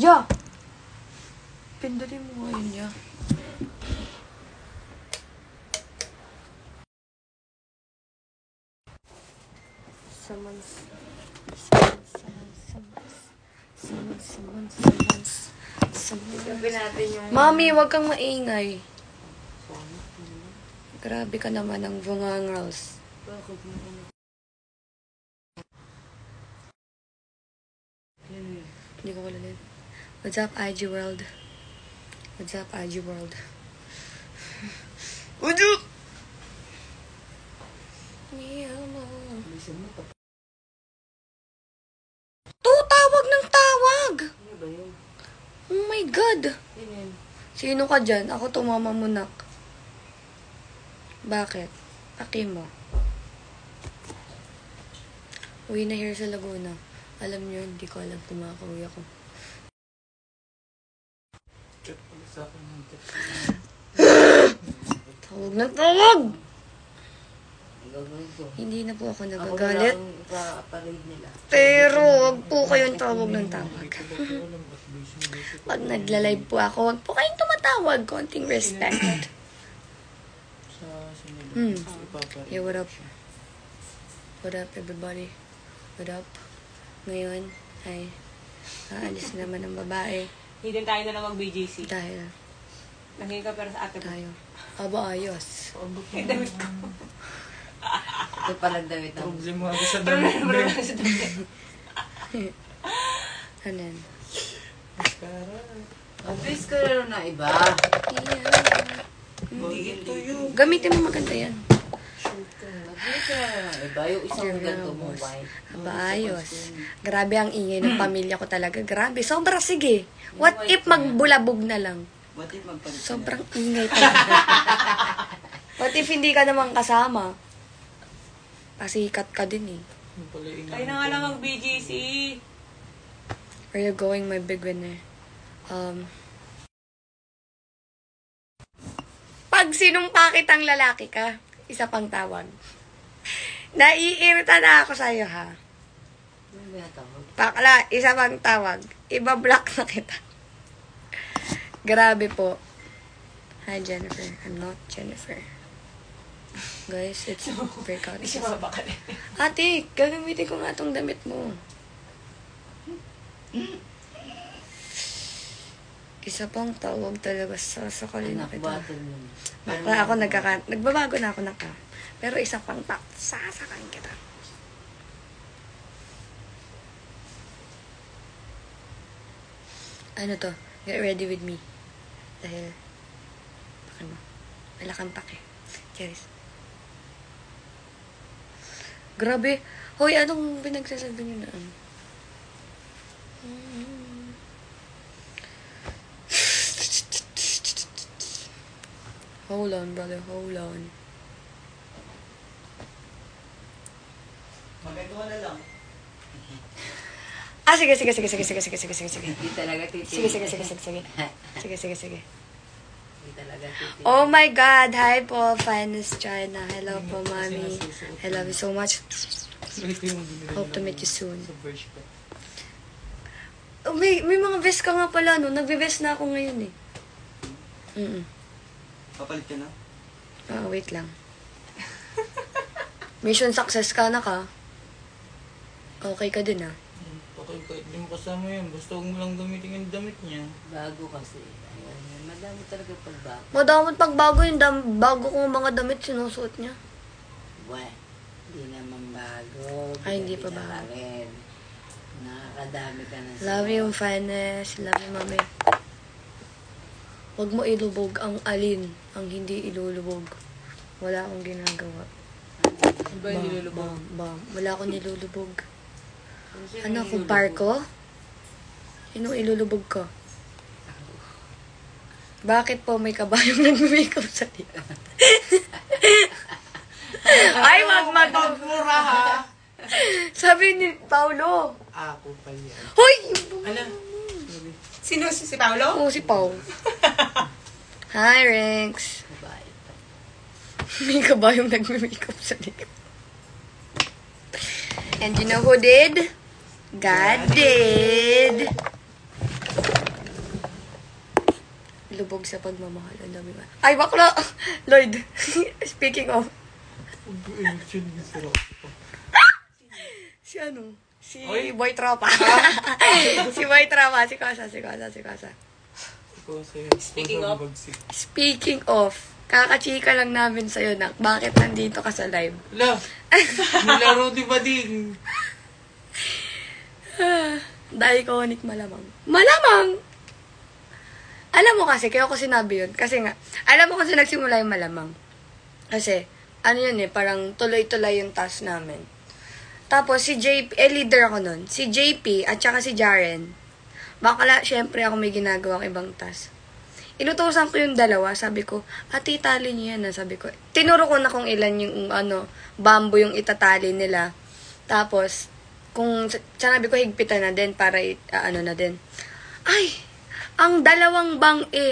Ya! Pindutin mo ngayon, ya. Gawin natin yung... Mami, wag kang maingay. Grabe ka naman ang bungangros. Hindi ko kalalit. What's up, IG World? What's up, IG World? What's up? Tawag ng tawag! Oh my God! Sino ka dyan? Ako tumamamunak. Bakit? Aki mo. Uwi na here sa Laguna. Alam nyo, hindi ko alam kung makakauwi ako. Tawag ng tawag! Hindi na po ako nagagalit. Pero wag po kayong tawag ng tawag. Pag nagla-live po ako, wag po kayong tumatawag. Konting respect. Yeah, what up? What up, everybody? What up? Ngayon, ay aalis naman ng babae. Hindi tayo na lang mag-BGC. Dahil Nanghingi ka pero sa ate mo. tayo. Aba, ayos. Eh, damit ko. Ito palang damit ng... Problema ako sa damit. Ano yan? Obvious ko na ng iba. Hindi ito yun. Gamitin mo maganda yan. Obvious ko na ng iba. Yung isang ganito mo, white. Aba, ayos. Grabe ang ingay ng pamilya ko talaga. Grabe. Sobra, sige. What if magbulabog na lang? What if magpagpapalala? Sobrang ingay talaga. What if hindi ka naman kasama? Kasi cut ka din eh. Tayo na nga lang mag-BGC. Where you going, my big winner? Pag sinumpa kitang lalaki ka, isa pang tawag. Naiirita na ako sa'yo, ha? Ano ba yung tawag? Pakla, isa pang tawag. Iba-block na kita. Grabe po. Hi, Jennifer. I'm not Jennifer. Guys, it's breakout. Hindi siya mabakali. Ate, gagamitin ko nga tong damit mo. Isa pang tawag talaga sa sakali na Anak, kita. bottle yun. Baka ako nagbabago na ako naka. Pero isa pang sasakalin kita. Ano to? Get ready with me. Dahil, ano, wala kang pake. Cheers. Grabe. Hoy, anong pinagsasabi niyo na ano? Hold on, brother. Hold on. Maganda na lang. Sige. Hindi talaga titigil. Sige. Hindi talaga titigil. Oh my God. Hi po, Finest China. Hello po, Mami. I love you so much. Hope to meet you soon. Sa Bersh ka. Oh, may mga vest ka nga pala, no? Nagbe-vest na ako ngayon, eh. Papalit ka na? Wait lang. Mission success ka na ka. Okay ka din, ah. Okay, kahit di mo kasama yan. Basta huwag mo lang gamitin yung damit niya. Bago kasi. Ayun, madami talaga pagbago. Madamot pagbago yung bago kong mga damit sinusuot niya. Buwan. Hindi naman bago. Ay, hindi pa Binabi na bago. rin. Nakakadami ka na Love you, Finest. Love you, Mami. Huwag mo ilubog ang alin, ang hindi ilulubog. Wala akong ginagawa. Ano ba yung nilulubog? Bam. Wala akong nilulubog. Ano, kung parko? Sino ilulubog ko? Bakit po may kabayong nag-makeup sa likod? Ay, Magmura ha! Sabi ni Paulo. Ako pa yan. Hoy! Ano? Sino? Si Paolo? Oo, si Paul. Hi, Rinks. Babae pa. May kabayong nag-makeup sa likod. And you know who did? God did. lubog sa pagmamahal. Ang dami ba? Ay, bakla! Lloyd, speaking of, si ano? Si Oy. Boy Tropa. Si Boy Tropa. Si Kosa. Speaking of, kakachika lang namin sa'yo, nak. Bakit nandito ka sa live? Ala, nilaro di ba din? Dahil iconic malamang. Malamang! Alam mo kasi, kaya ko sinabi yun. Kasi nga, alam mo kasi nagsimula yung malamang. Kasi, ano yun parang tuloy-tuloy yung task namin. Tapos, si JP, leader ako nun. Si JP at saka si Jaren. Bakala, syempre ako may ginagawang ibang task. Inutusan ko yung dalawa, sabi ko, ate, itali niyo yan. Sabi ko, tinuro ko na kung ilan yung, bamboo yung itatali nila. Tapos, kung, sanabi ko, higpitan na din para, na din. Ay, ang dalawang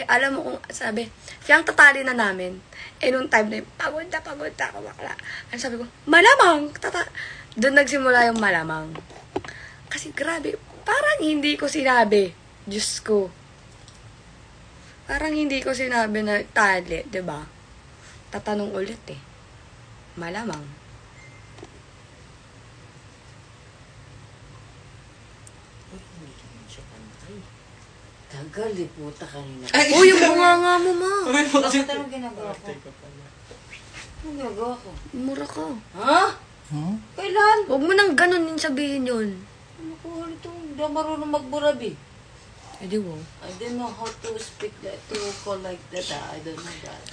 alam mo kung, sabi, siyang tatali na namin. Nung time na yun, pagod na ako, bakla. Ano sabi ko, malamang, doon nagsimula yung malamang. Kasi grabe, parang hindi ko sinabi. Diyos ko. Parang hindi ko sinabi na tali, diba? Tatanong ulit Malamang. Tagal, puta kanina. Uy, yung bunga mo, ma. Bakit anong ginagawa ko? Anong ginagawa ko? Mura ka. Ha? Kailan? Huwag mo nang ganun yung sabihin yun. Ano ko, ito, hindi ako marunong magburabi. Wow. I don't know how to speak that, to call like that. I don't know that.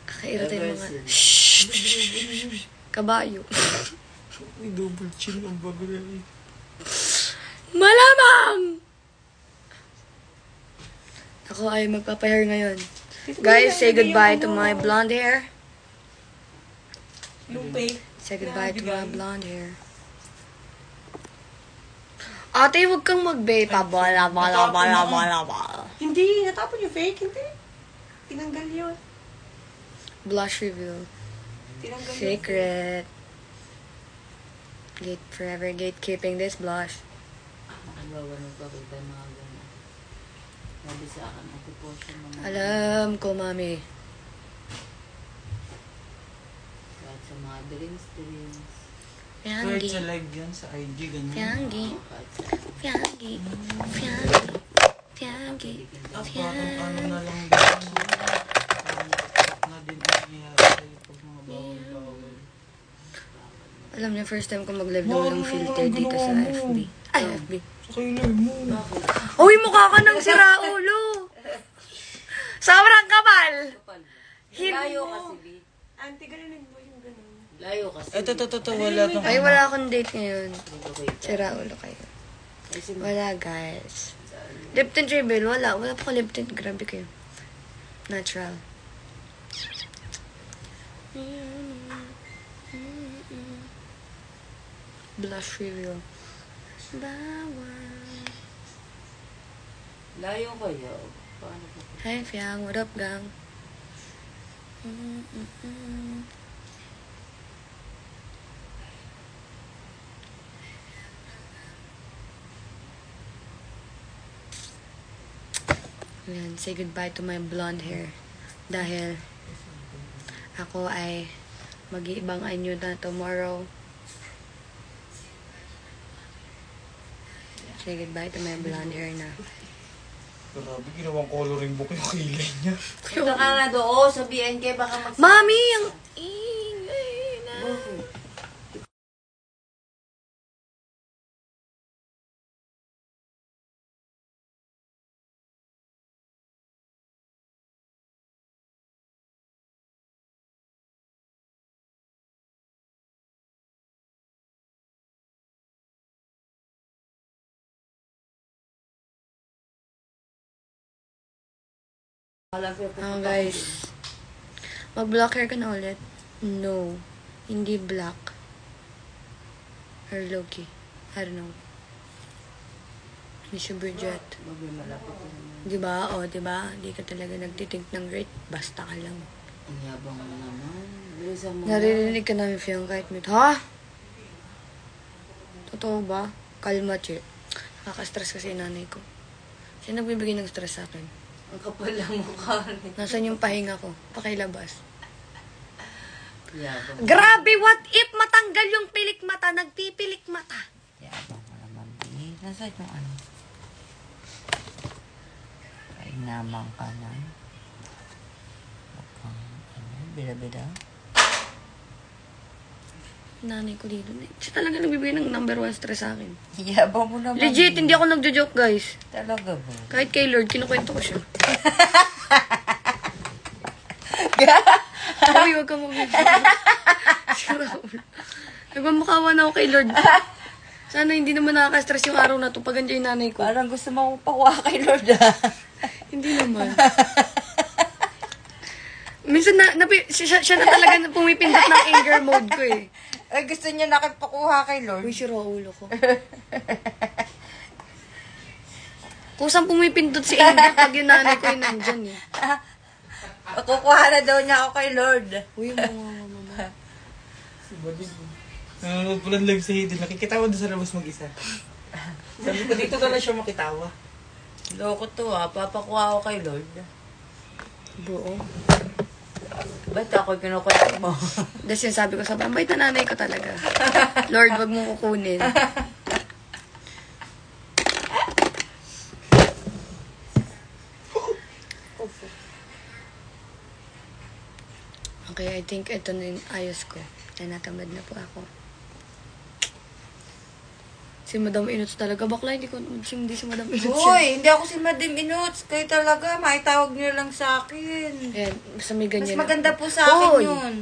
Kakairita yung mga... Ever Shhh! Kabayo. May double chin ang bagay. Malamang! Ako ay magpapahair ngayon. Guys, say goodbye to my blonde hair. Lupe. Say goodbye to my blonde hair. Ate, huwag kang mag-vape. Bala. Hindi, natapon yung fake. Hindi. Tinanggal yun. Blush reveal. Tinanggal yun. Secret. Forever gatekeeping this blush. Ang bawa nagpapita mga gano'n. Sabi sa akin, ate po siya mga... Alam ko, mami. Kahit sa mga drinks. Kahit Fiangi. sa live yan, sa IG, ganyan. Fiangi. Kahit sa... Fiangi. Parang ano na lang din. Parang TikTok na din ang nangyayari sa'yo pag mga bawal-bawal. Alam niyo, first time ko mag-live na walang filter dito sa FB. Ay, FB. Sa kailan mo. Uy, mukha ka ng sira ulo. Sobrang kapal. Kapal. Layo kasi, B. Auntie, ganunin mo yung ganun. Layo kasi. Ito, wala kang... Ay, wala akong date ngayon. Nagpapita. Sira ulo kayo. Kasi Wala, guys. Lip tint rebel, wala. Wala pa ko lip tint. Grabe kayo. Natural. Blush reveal. Bawal. layo kayo. Paano po? Hey, Fiang. What up, gang? Ayan, say goodbye to my blonde hair. Dahil ako ay mag-iibang anyo na tomorrow. Say goodbye to my blonde hair na. Grabe, ginawang coloring book yung kilay niya. Punta ka na doon sa BNK, baka mag... Mami, ang ingay na. Bakit? Guys. Mag-black hair ka na ulit? No. Hindi black. Or low-key. I don't know. Miss Bridget. Malapit naman. Diba? O, diba? Hindi ka talaga nagtitink ng rate. Basta ka lang. Ang yabang mo naman. Bilisan mo. Naririnig ka namin, Fiang, kahit mute. Ha? Totoo ba? Kalma, che. Nakaka-stress kasi yung nanay ko. Siya nagbibigay ng stress sa akin. Ang kapal lang mukha niya. Nasaan yung pahinga ko? Pakilabas. Yabang. Grabe, what if matanggal yung pilik mata? Nagpipilik mata. Yabang mo naman, B. Nasaan yung ano? Ay, namang ka na. Mukhang, bida-bida. Nanay ko dito. Siya talaga nagbibigay ng number 1 stress sa akin. Yabang mo naman. Legit, hindi ako nagjo-joke, guys. Talaga ba? Kahit kay Lord, kinukwento ko siya. Uy, huwag kang mag-video. Nagmamakawa na ako kay Lord. Sana hindi naman nakaka-stress yung araw na to pag andyan yung nanay ko. Parang gusto mo pakuha kay Lord, Hindi naman. Minsan siya na talaga pumipindot ng anger mode ko eh. Ay, gusto niya nakipakuha kay Lord. Uy, sira ulo ko. Kusang pumipindot si anger pag yung nanay ko yung nandyan eh. Kukuha na daw niya ako kay Lord. Uy, mama. Si Bading. Nanonood po lang live sa Hidden. Nakikitawa doon sa labas mag-isa. Sabi ko, dito ka na siya makitawa. Loko to papakuha ako kay Lord. Buo. Ba't ako kinukulit mo? Tapos yung sabi ko sa bait na nanay ko talaga. Lord, wag mo kukunin. Okay, I think ito na yung ayos ko. Natamad na po ako. Si Madam Inuts talaga. Bakla, hindi si Madam Inuts yan. Uy, hindi ako si Madam Inuts. Kayo talaga, maitawag niyo lang sa akin. Ayan, basta may Mas ganyan. maganda po sa akin Hoy! yun.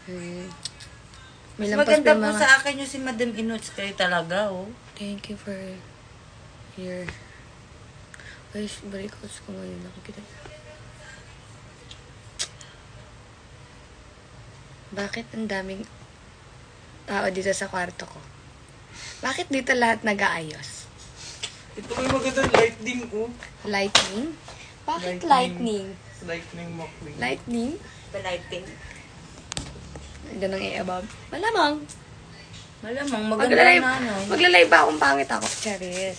May Mas lampas maganda pa po yung mga... sa akin yung si Madam Inuts. Kayo talaga, Thank you for your... Guys, breakouts ko ngayon. Nakikita. Bakit ang daming tao dito sa kwarto ko? Bakit dito lahat nag-aayos? Ito may magandang lightning, Lightning? Bakit Lightning. lightning? Lightning McQueen. Lightning? Palighting. Ganun ang i-above. Malamang. Malamang, maganda na ano. Magla-live ba akong pangit ako? Charis.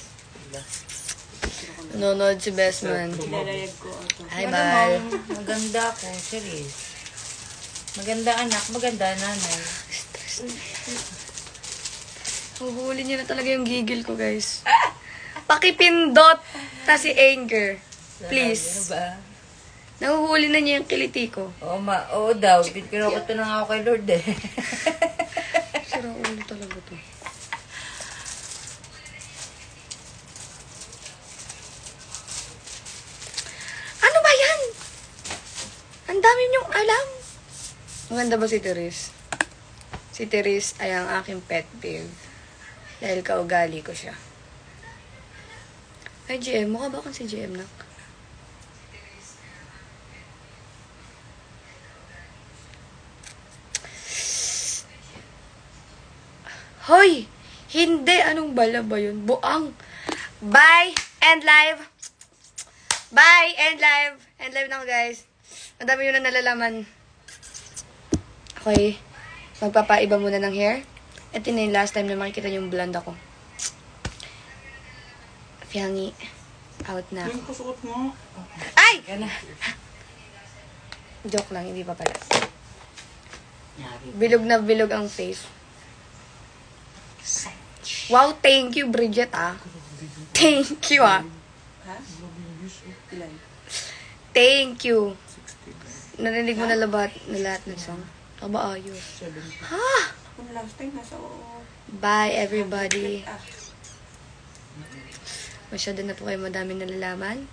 Nanonood si Bestman. Nilalayag ko ako. Hi, bye. Malamang, maganda ako. Serious. Maganda anak, maganda nanay. Huhuli niyo na talaga yung gigil ko, guys. Pakipindot ta si anger. Please. Ano ba? Nahuhuli na niya yung kiliti ko. Oo daw. Kinukuto na nga ako kay Lord eh. Sira ulo talaga to. Ano ba yan? Ang dami niyong alam. Maganda ba si Therese? Si Therese ay ang aking pet peeve. Dahil kaugali ko siya. Ay, GM. Mukha ba akong si GM na? Hoy! Hindi! Anong bala ba yun? Buang! Bye! End live! Bye! End live! End live na ako, guys. Ang dami yun na nalalaman. Okay. Magpapaiba muna ng hair. Ito na yung last time na makikita yung blonde ako. Fiangi. Out na Yung ako. kusuot mo. Ay! Gana. Joke lang, hindi pa pala. Nyari. Bilog na bilog ang face. Wow, thank you, Bridget, ah. Thank you, ah. Ha? Ilan? Thank you. Narinig mo na lahat ng song? Aba, ayos. 70. Ha? Kung last time, nasa oo. Bye, everybody. Ah, Masyado na po kayo madami nalalaman.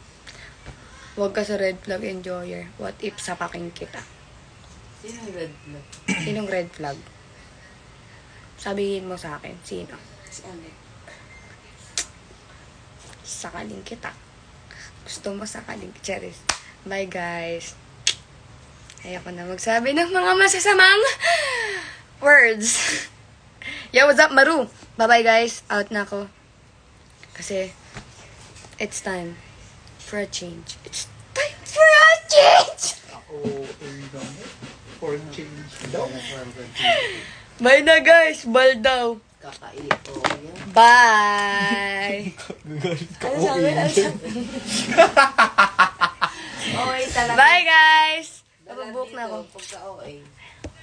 Huwag ka sa red flag enjoyer. What if sapakin kita? Sino yung red flag? Sinong red flag? Sabihin mo sa akin. Sino? si Alec. Sakaling kita. Gusto mo sakaling Charis. Bye, guys. Ayoko na magsabi ng mga masasamang words. Yo, what's up, Maru? Bye-bye, guys. Out na ako. Kasi, it's time for a change. It's time for a change! For change daw. Bye na, guys. Bal daw. Kakailip ko yan. Bye! Gagalit ka. Ano sabi? Ano sabi? Okay talaga. Bye, guys! Dalag Napabook na dito, ako. Pagka OA.